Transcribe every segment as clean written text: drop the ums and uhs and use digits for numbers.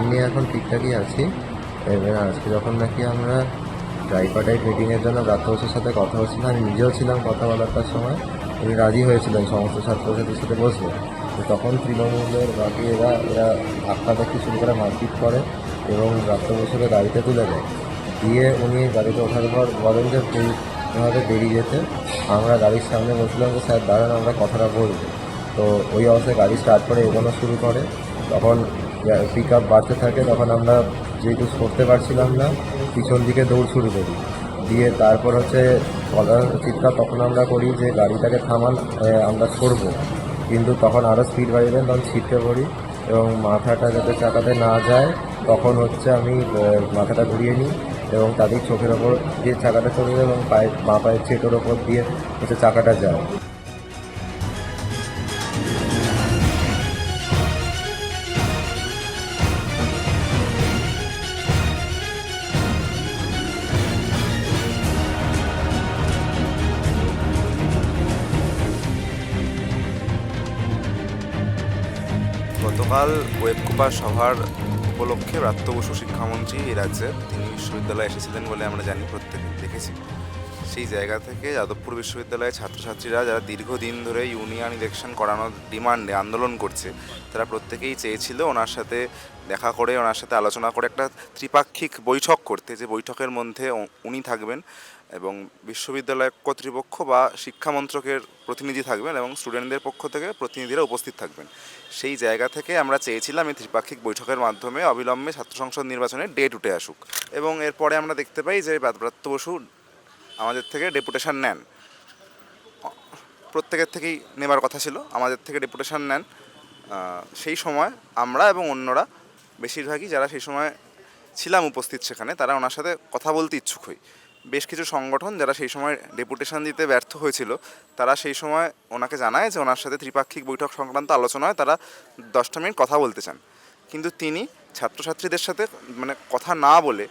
এমনি এখন ঠিকঠাকই আছি। এবার আজকে যখন নাকি আমরা ট্রাইপার্টাইট মিটিংয়ের জন্য ব্রাত্য বসুর সাথে কথা হচ্ছিল, আমি নিজেও ছিলাম কথা বলার সময়। উনি রাজি হয়েছিলেন সমস্ত ছাত্রছাত্রীর সাথে বসবে। তো তখন তৃণমূলের বাকি এরা ধাক্কা দেখতে শুরু করে, মারপিট করে এবং ব্রাত্য বসুকে গাড়িতে তুলে দেয়। দিয়ে উনি গাড়িতে ওঠার পর বলেন যে এভাবে বেরিয়ে যেতে। আমরা গাড়ির সামনে বসলাম যে স্যার দাঁড়ান, আমরা কথাটা বলবো। তো ওই অবস্থায় গাড়ি স্টার্ট করে এগোনো শুরু করে। তখন পিক আপ বাড়তে থাকে, তখন আমরা যেহেতু সরতে পারছিলাম না, পিছন দিকে দৌড় শুরু করি। দিয়ে তারপর চিৎকার তখন আমরা করি যে গাড়িটাকে থামান, আমরা সরবো। কিন্তু তখন আরও স্পিড বাড়িয়ে দেন, তখন ছিটকে পড়ি এবং মাথাটা যাতে চাকাতে না যায় তখন আমি মাথাটা ঘুরিয়ে নিই এবং তাদের চোখের ওপর দিয়ে চাকাটা চলে যায় এবং বাঁ পায়ের চেটোর ওপর দিয়ে চাকাটা যায়। গতকাল ওয়েবকুপার সভার উপলক্ষে ব্রাত্য বসু শিক্ষামন্ত্রী এই রাজ্যে তিনি বিশ্ববিদ্যালয়ে এসেছিলেন বলে আমরা জানি, প্রত্যেকে দেখেছি। সেই জায়গা থেকে যাদবপুর বিশ্ববিদ্যালয়ের ছাত্রছাত্রীরা যারা দীর্ঘদিন ধরে ইউনিয়ন ইলেকশন করানোর ডিমান্ডে আন্দোলন করছে, তারা প্রত্যেকেই চেয়েছিল ওনার সাথে দেখা করে, ওনার সাথে আলোচনা করে একটা ত্রিপাক্ষিক বৈঠক করতে, যে বৈঠকের মধ্যে উনি থাকবেন এবং বিশ্ববিদ্যালয় কর্তৃপক্ষ বা শিক্ষা মন্ত্রকের প্রতিনিধি থাকবেন এবং স্টুডেন্টদের পক্ষ থেকে প্রতিনিধিরা উপস্থিত থাকবেন। সেই জায়গা থেকে আমরা চেয়েছিলাম এই ত্রিপাক্ষিক বৈঠকের মাধ্যমে অবিলম্বে ছাত্র সংসদ নির্বাচনের ডেট উঠে আসুক। এবং এরপরে আমরা দেখতে পাই যে ব্রাত্য বসু আমাদের থেকে ডেপুটেশন নেন। প্রত্যেকের থেকেই নেবার কথা ছিল, আমাদের থেকে ডেপুটেশন নেন। সেই সময় আমরা এবং অন্যরা বেশিরভাগই যারা সেই সময় ছিলাম উপস্থিত সেখানে, তারা ওনার সাথে কথা বলতে ইচ্ছুক হই। বেশ কিছু সংগঠন যারা সেই সময় ডেপুটেশন দিতে ব্যর্থ হয়েছিল, তারা সেই সময় ওনাকে জানায় যে ওনার সাথে ত্রিপাক্ষিক বৈঠক সংক্রান্ত আলোচনায় তারা 10টা মিনিট কথা বলতে চান। কিন্তু তিনি ছাত্রছাত্রীদের সাথে কথা না বলে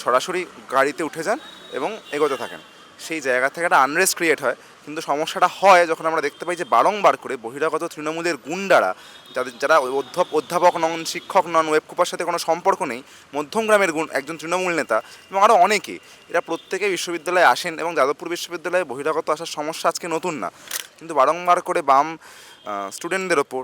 সরাসরি গাড়িতে উঠে যান এবং এগোতে থাকেন। সেই জায়গা থেকে একটা আনরেস্ট ক্রিয়েট হয়। কিন্তু সমস্যাটা হয় যখন আমরা দেখতে পাই যে বারংবার করে বহিরাগত তৃণমূলের গুন্ডারা, যারা অধ্যাপক নন, শিক্ষক নন, ওয়েবকুপার সাথে কোনো সম্পর্ক নেই, মধ্যমগ্রামের একজন তৃণমূল নেতা এবং আরও অনেকে, এরা প্রত্যেকে বিশ্ববিদ্যালয়ে আসেন এবং যাদবপুর বিশ্ববিদ্যালয়ে বহিরাগত আসার সমস্যা আজকে নতুন না। কিন্তু বারংবার করে বাম স্টুডেন্টদের ওপর,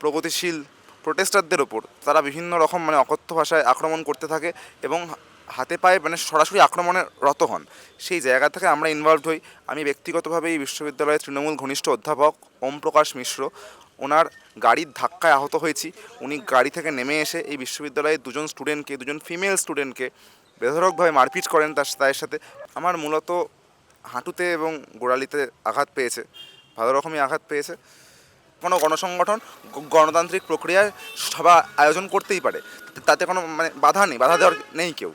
প্রগতিশীল প্রোটেস্টারদের ওপর তারা বিভিন্ন রকম অকথ্য ভাষায় আক্রমণ করতে থাকে এবং হাতে পায়ে সরাসরি আক্রমণে রত হন। সেই জায়গা থেকে আমরা ইনভলভ হই। আমি ব্যক্তিগতভাবে এই বিশ্ববিদ্যালয়ের তৃণমূল ঘনিষ্ঠ অধ্যাপক ওম প্রকাশ মিশ্র, ওনার গাড়ির ধাক্কায় আহত হয়েছি। উনি গাড়ি থেকে নেমে এসে এই বিশ্ববিদ্যালয়ের দুজন ফিমেল স্টুডেন্টকে বেধড়কভাবে মারপিট করেন। তাদের সাথে আমার মূলত হাঁটুতে এবং গোড়ালিতে আঘাত পেয়েছে, ভালো রকমই আঘাত পেয়েছে। কোনো গণসংগঠন গণতান্ত্রিক প্রক্রিয়ায় সভা আয়োজন করতেই পারে, তাতে কোনো বাধা নেই, বাধা দেওয়ার নেই কেউ।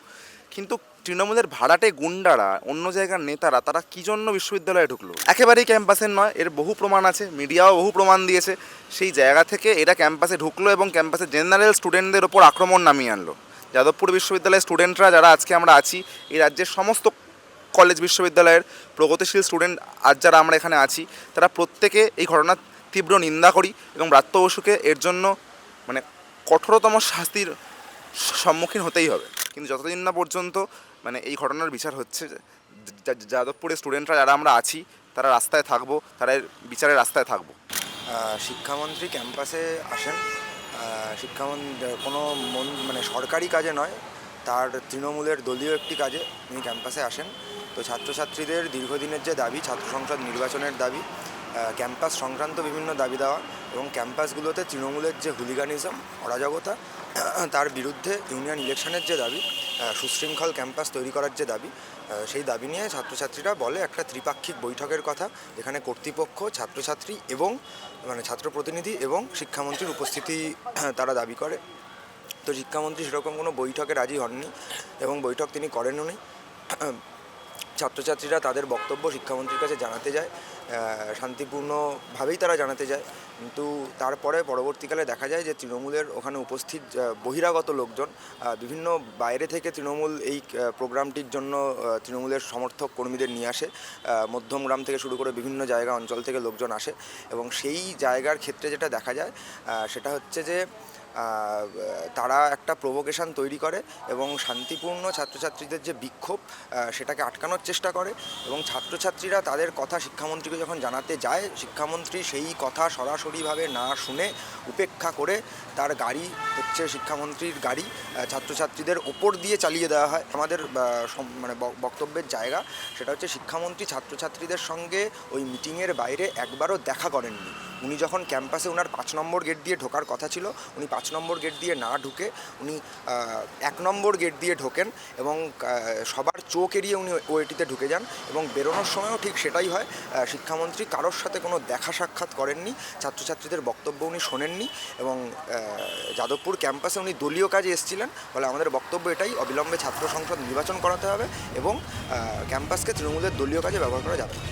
কিন্তু তৃণমূলের ভাড়াটে গুন্ডারা, অন্য জায়গার নেতারা, তারা কী জন্য বিশ্ববিদ্যালয়ে ঢুকলো? একেবারেই ক্যাম্পাসের নয়, এর বহু প্রমাণ আছে, মিডিয়াও বহু প্রমাণ দিয়েছে। সেই জায়গা থেকে এরা ক্যাম্পাসে ঢুকলো এবং ক্যাম্পাসের জেনারেল স্টুডেন্টদের ওপর আক্রমণ নামিয়ে আনলো। যাদবপুর বিশ্ববিদ্যালয়ের স্টুডেন্টরা যারা আজকে আমরা আছি, এই রাজ্যের সমস্ত কলেজ বিশ্ববিদ্যালয়ের প্রগতিশীল স্টুডেন্ট আজ যারা আমরা এখানে আছি, তারা প্রত্যেকে এই ঘটনার তীব্র নিন্দা করি এবং ব্রাত্য বসুকে এর জন্য কঠোরতম শাস্তির সম্মুখীন হতেই হবে। কিন্তু যতদিন না পর্যন্ত এই ঘটনার বিচার হচ্ছে, যাদবপুরের স্টুডেন্টরা যারা আমরা আছি, তারা রাস্তায় থাকবো, তারা বিচারের রাস্তায় থাকবো। শিক্ষামন্ত্রী ক্যাম্পাসে আসেন শিক্ষামন্ত্রী কোনো সরকারি কাজে নয়, তার তৃণমূলের দলীয় একটি কাজে তিনি ক্যাম্পাসে আসেন। তো ছাত্রছাত্রীদের দীর্ঘদিনের যে দাবি, ছাত্র সংসদ নির্বাচনের দাবি, ক্যাম্পাস সংক্রান্ত বিভিন্ন দাবি দেওয়া এবং ক্যাম্পাসগুলোতে তৃণমূলের যে হুলিগানিজম, অরাজকতা, তার বিরুদ্ধে ইউনিয়ন ইলেকশনের যে দাবি, সুশৃঙ্খল ক্যাম্পাস তৈরি করার যে দাবি, সেই দাবি নিয়ে ছাত্রছাত্রীরা বলে একটা ত্রিপাক্ষিক বৈঠকের কথা, যেখানে কর্তৃপক্ষ, ছাত্রছাত্রী এবং ছাত্র প্রতিনিধি এবং শিক্ষামন্ত্রীর উপস্থিতি তারা দাবি করে। তো শিক্ষামন্ত্রী সেরকম কোনো বৈঠকে রাজি হননি এবং বৈঠক তিনি করেনও নি। ছাত্রছাত্রীরা তাদের বক্তব্য শিক্ষামন্ত্রীর কাছে জানাতে যায়, শান্তিপূর্ণভাবেই তারা জানাতে যায়। কিন্তু তারপরে পরবর্তীকালে দেখা যায় যে তৃণমূলের ওখানে উপস্থিত বহিরাগত লোকজন, বিভিন্ন বাইরে থেকে তৃণমূল এই প্রোগ্রামটির জন্য তৃণমূলের সমর্থক কর্মীদের নিয়ে আসে। মধ্যমগ্রাম থেকে শুরু করে বিভিন্ন জায়গা অঞ্চল থেকে লোকজন আসে এবং সেই জায়গার ক্ষেত্রে যেটা দেখা যায় সেটা হচ্ছে যে তারা একটা প্রভোকেশন তৈরি করে এবং শান্তিপূর্ণ ছাত্রছাত্রীদের যে বিক্ষোভ সেটাকে আটকানোর চেষ্টা করে এবং ছাত্রছাত্রীরা তাদের কথা শিক্ষামন্ত্রীকে যখন জানাতে যায়, শিক্ষামন্ত্রী সেই কথা সরাসরিভাবে না শুনে উপেক্ষা করে তার গাড়ি হচ্ছে শিক্ষামন্ত্রীর গাড়ি ছাত্রছাত্রীদের ওপর দিয়ে চালিয়ে দেওয়া হয়। আমাদের মানে বক্তব্যের জায়গা সেটা হচ্ছে শিক্ষামন্ত্রী ছাত্রছাত্রীদের সঙ্গে ওই মিটিংয়ের বাইরে একবারও দেখা করেননি। উনি যখন ক্যাম্পাসে ওনার 5 নম্বর গেট দিয়ে ঢোকার কথা ছিল, উনি 5 নম্বর গেট দিয়ে না ঢুকে উনি 1 নম্বর গেট দিয়ে ঢোকেন এবং সবার চোখ এড়িয়ে উনি ওইটিতে ঢুকে যান এবং বেরোনোর সময়ও ঠিক সেটাই হয়। শিক্ষামন্ত্রী কারোর সাথে কোনো দেখা সাক্ষাৎ করেননি, ছাত্রছাত্রীদের বক্তব্য উনি শোনেননি এবং যাদবপুর ক্যাম্পাসে উনি দলীয় কাজে এসেছিলেন বলে আমাদের বক্তব্য এটাই, অবিলম্বে ছাত্র সংসদ নির্বাচন করাতে হবে এবং ক্যাম্পাসকে তৃণমূলের দলীয় কাজে ব্যবহার করা যাবে না।